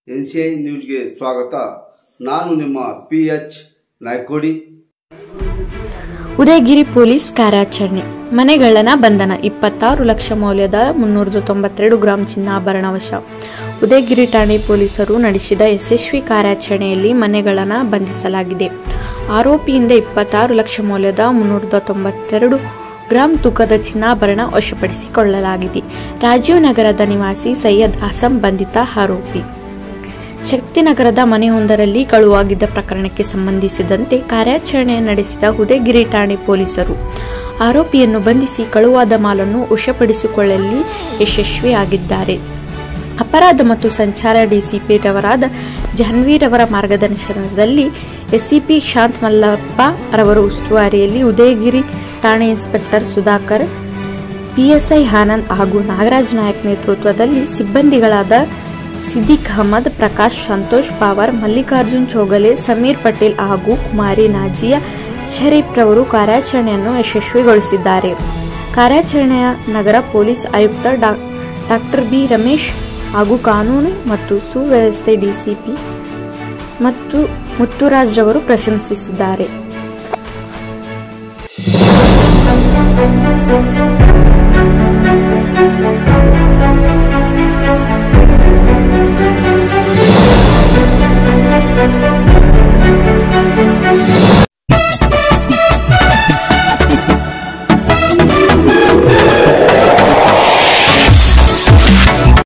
NCI ನ್ಯೂಸ್ಗೆ ಸ್ವಾಗತ. ನಾನು ನಿಮ್ಮ PH ನಾಯ್ಕೋಡಿ. ಉದಯಗಿರಿ ಪೊಲೀಸ್ ಕಾರ್ಯಾಚರಣೆ. ಮನೆಗಳ್ಳನ ಬಂಧನ. 26 ಲಕ್ಷ ಮೌಲ್ಯದ 392 ಗ್ರಾಂ ಚಿನ್ನಾಭರಣ ವಶ. ಉದಯಗಿರಿ ಠಾಣೆ ಪೊಲೀಸರು ನಡೆಸಿದ ಯಶಸ್ವಿ ಕಾರ್ಯಾಚರಣೆಯಲ್ಲಿ ಮನೆಗಳ್ಳನ ಬಂಧಿಸಲಾಗಿದೆ. ಆರೋಪಿಯಿಂದ 26 ಲಕ್ಷ ಮೌಲ್ಯದ 392 ಗ್ರಾಂ ತೂಕದ ಚಿನ್ನಾಭರಣ ವಶಪಡಿಸಿಕೊಳ್ಳಲಾಗಿದೆ. ರಾಜೀವ್ ನಗರದ ನಿವಾಸಿ ಸೈಯದ್ ಆಸಂ ಬಂಧಿತ ಆರೋಪಿ. ಶಕ್ತಿನಗರದ ಮನೆಯೊಂದರಲ್ಲಿ ಕಳುವಾಗಿದ್ದ ಪ್ರಕರಣಕ್ಕೆ ಸಂಬಂಧಿಸಿದಂತೆ ಕಾರ್ಯಾಚರಣೆ ನಡೆಸಿದ ಉದಯಗಿರಿ ಠಾಣೆ ಪೊಲೀಸರು ಆರೋಪಿಯನ್ನು ಬಂಧಿಸಿ ಕಳುವಾದ ಮಾಲನ್ನು ವಶಪಡಿಸಿಕೊಳ್ಳಲು ಯಶಸ್ವಿಯಾಗಿದ್ದಾರೆ. ಅಪರಾಧ ಮತ್ತು ಸಂಚಾರ ಡಿಸಿಪಿ ರವರಾದ ಜಾನ್ವೀರವರ ಮಾರ್ಗದರ್ಶನದಲ್ಲಿ ಎಸ್ಸಿಪಿ ಶಾಂತ್ ಮಲ್ಲಪ್ಪ ರವರ ಉಸ್ತುವಾರಿಯಲ್ಲಿ ಉದಯಗಿರಿ ಠಾಣೆ ಇನ್ಸ್ಪೆಕ್ಟರ್ ಸುಧಾಕರ್, PSI ಆನಂದ್ ಹಾಗೂ ನಾಗರಾಜ್ ನಾಯಕ್ ನೇತೃತ್ವದಲ್ಲಿ ಸಿಬ್ಬಂದಿಗಳಾದ ಸಿದ್ದಿಕ್ ಅಹಮದ್, ಪ್ರಕಾಶ್, ಸಂತೋಷ್ ಪವಾರ್, ಮಲ್ಲಿಕಾರ್ಜುನ್ ಚೋಗಲೆ, ಸಮೀರ್ ಪಟೇಲ್ ಹಾಗೂ ಕುಮಾರಿ ನಾಜಿಯಾ ಶರೀಫ್ ರವರು ಕಾರ್ಯಾಚರಣೆಯನ್ನು ಯಶಸ್ವಿಗೊಳಿಸಿದ್ದಾರೆ. ಕಾರ್ಯಾಚರಣೆಯ ನಗರ ಪೊಲೀಸ್ ಆಯುಕ್ತ ಡಾಕ್ಟರ್ ಬಿ ರಮೇಶ್ ಹಾಗೂ ಕಾನೂನು ಮತ್ತು ಸುವ್ಯವಸ್ಥೆ ಡಿಸಿಪಿ ಮತ್ತು ಮುತ್ತುರಾಜ್ ರವರು ಪ್ರಶಂಸಿಸಿದ್ದಾರೆ.